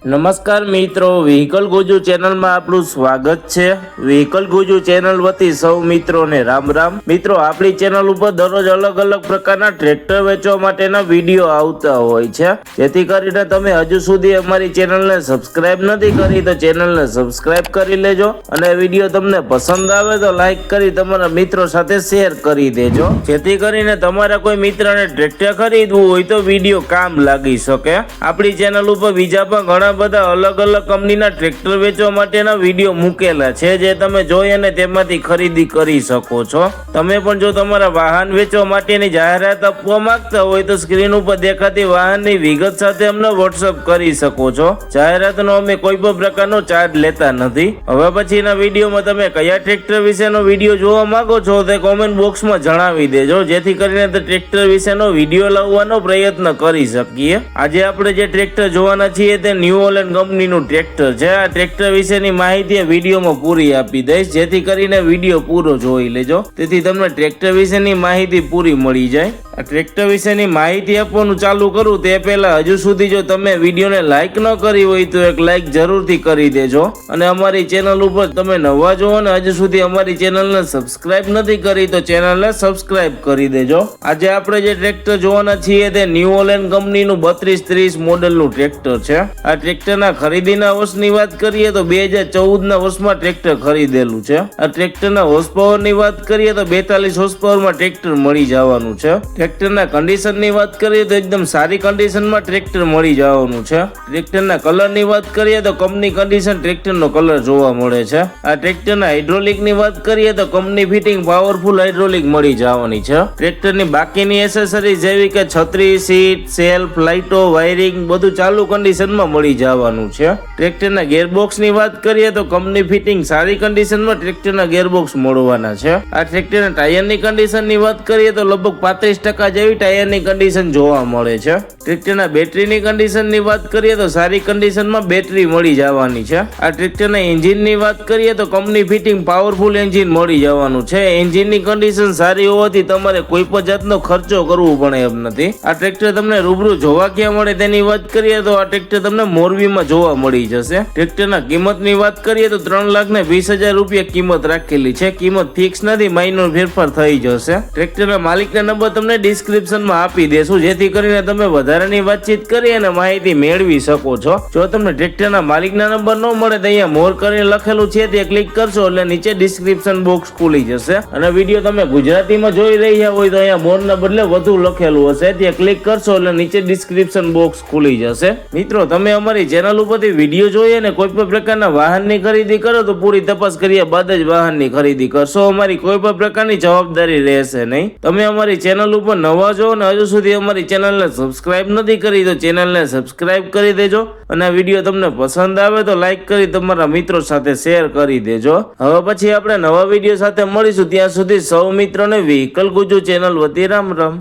નમસ્કાર મિત્રો, વ્હીકલ ગુજુ ચેનલમાં આપનું સ્વાગત છે। વ્હીકલ ગુજુ ચેનલ વતી સૌ મિત્રોને રામ રામ। મિત્રો, આપણી ચેનલ ઉપર દરરોજ અલગ અલગ પ્રકારના ટ્રેક્ટર વેચવા માટેના વિડીયો આવતા હોય છે, જેથી કરીને તમે હજુ સુધી અમારી ચેનલને સબસ્ક્રાઇબ નથી કરી તો ચેનલને સબસ્ક્રાઇબ કરી લેજો અને વિડીયો તમને પસંદ આવે તો લાઈક કરી તમારા મિત્રો સાથે શેર કરી દેજો, જેથી કરીને તમારા કોઈ મિત્રને ટ્રેક્ટર ખરીદવું હોય તો વિડીયો કામ લાગી શકે। આપણી ચેનલ ઉપર બીજા પણ ઘણા બધા અલગ અલગ કંપનીના ટ્રેક્ટર વેચવા માટેના વિડીયો મૂકેલા છે, જે તમે જોઈ અને તેમાંથી ખરીદી કરી શકો છો। તમે પણ જો તમારા વાહન વેચવા માટેની જાહેરાત આપવા માંગતા હોય તો સ્ક્રીન ઉપર દેખાતી વાહનની વિગત સાથે અમને વોટ્સઅપ કરી શકો છો। જાહેરાતનો અમે કોઈ પણ પ્રકારનો ચાર્જ લેતા નથી। હવે પછીના વિડીયોમાં તમે કયા ટ્રેક્ટર વિશેનો વિડીયો જોવા માંગો છો તે કોમેન્ટ બોક્સમાં જણાવી દેજો, જેથી કરીને તે ટ્રેક્ટર વિશેનો વિડીયો લાવવાનો પ્રયત્ન કરી શકીએ। આજે આપણે જે ટ્રેક્ટર જોવાના છીએ તે ન્યુ હોલેન્ડ કંપનીનું ટ્રેક્ટર છે। આ ટ્રેક્ટર વિશેની માહિતી વિડીયોમાં પૂરી આપી દઈશ, જેથી કરીને વિડીયો પૂરો જોઈ લેજો, તેથી તમને ટ્રેક્ટર વિશેની માહિતી પૂરી મળી જાય। આ ટ્રેક્ટર વિશેની માહિતી આપવાનું ચાલુ કરું તે પહેલા હજુ સુધી જો તમે વિડીયોને લાઈક ન કરી હોય તો એક લાઈક જરૂરથી કરી દેજો, અને અમારી ચેનલ ઉપર તમે નવા જો અને હજુ સુધી અમારી ચેનલને સબસ્ક્રાઇબ નથી કરી તો ચેનલને સબસ્ક્રાઇબ કરી દેજો। આજે આપણે જે ટ્રેક્ટર જોવાના છીએ તે ન્યુ હોલેન્ડ કંપનીનું 3230 મોડેલનું ટ્રેક્ટર છે। આ ટ્રેક્ટરના ખરીદીના વર્ષની વાત કરીએ તો 2014ના વર્ષમાં ટ્રેક્ટર ખરીદેલું છે। આ ટ્રેક્ટરના હોર્સ પાવરની વાત કરીએ તો 42 હોર્સ પાવરમાં ટ્રેક્ટર મળી જવાનું છે। ટ્રેક્ટરના કન્ડિશનની વાત કરીએ તો એકદમ સારી કન્ડિશનમાં ટ્રેક્ટર મળી જવાનું છે। ટ્રેક્ટરના કલરની વાત કરીએ તો કંપની કન્ડિશન ટ્રેક્ટરનો કલર જોવા મળે છે। આ ટ્રેક્ટરના હાઇડ્રોલિકની વાત કરીએ તો કંપની ફિટિંગ પાવરફુલ હાઇડ્રોલિક મળી જવાની છે। ટ્રેક્ટરની બાકીની એસેસરીઝ જેવી કે છત્રી, સીટ, સેલ્ફ, લાઇટો, વાયરિંગ બધું ચાલુ કન્ડિશનમાં મળી જવાનું છે। ટ્રેક્ટરના ગેરબોક્સની વાત કરીએ તો કંપની ફિટિંગ સારી કન્ડિશનમાં ટ્રેક્ટરના ગેરબોક્સ મળવાના છે। આ ટ્રેક્ટરના ટાયરની કન્ડિશનની વાત કરીએ તો લગભગ 35% જેવી ટાયરની કન્ડિશન જોવા મળે છે। ટ્રેક્ટરના બેટરીની કન્ડિશનની વાત કરીએ તો સારી કન્ડિશનમાં બેટરી મળી જવાની છે। આ ટ્રેક્ટરના એન્જિનની વાત કરીએ તો કંપની ફિટિંગ પાવરફુલ એન્જિન મળી જવાનું છે। એન્જિનની કન્ડિશન સારી હોવાથી તમારે કોઈ પણ જાતનો ખર્ચો કરવો પડે એમ નથી। આ ટ્રેક્ટર તમને રૂબરૂ જોવા ક્યાં મળે તેની વાત કરીએ તો આ ટ્રેક્ટર તમને મોરબીમાં જોવા મળી જશે। ટ્રેક્ટરના કિંમતની વાત કરીએ તો 3,20,000 રૂપિયા કિંમત રાખેલી છે। કિંમત ફિક્સ નથી, માઇનર ફેરફાર થઈ જશે। ટ્રેક્ટરના માલિકના નંબર તમને ડિસ્ક્રિપ્શનમાં આપી દેશું, જેથી કરીને તમે વધારાની વાતચીત કરી અને માહિતી મેળવી શકો છો। જો તમને ટ્રેક્ટરના માલિકના નંબર ન મળે તો અહીંયા મોર કરીને લખેલું છે તે ક્લિક કરશો એટલે નીચે ડિસ્ક્રિપ્શન બોક્સ ખુલી જશે, અને વિડીયો તમે ગુજરાતીમાં જોઈ રહ્યા હોય તો અહીંયા મોરના બદલે વધુ લખેલું હશે, ત્યાં ક્લિક કરશો એટલે નીચે ડિસ્ક્રિપ્શન બોક્સ ખુલી જશે। મિત્રો, તમે અમારી ચેનલ ઉપરથી વિડીયો જોઈએ અને કોઈ પણ પ્રકારના વાહનની ખરીદી કરો તો પૂરી તપાસ કર્યા બાદ જ વાહનની ખરીદી કરશો। અમારી કોઈ પણ પ્રકારની જવાબદારી રહેશે નહીં। તમે અમારી ચેનલ ઉપર નવા છો અને હજુ સુધી અમારી ચેનલને સબસ્ક્રાઇબ નથી કરી તો ચેનલને સબસ્ક્રાઇબ કરી દેજો, અને આ વિડીયો તમને પસંદ આવે તો લાઈક કરી તમારા મિત્રો સાથે શેર કરી દેજો। હવે પછી આપણે નવા વિડીયો સાથે મળીશું, ત્યાં સુધી સૌ મિત્રોને વ્હીકલ ગુજુ ચેનલ વતી રામ રામ।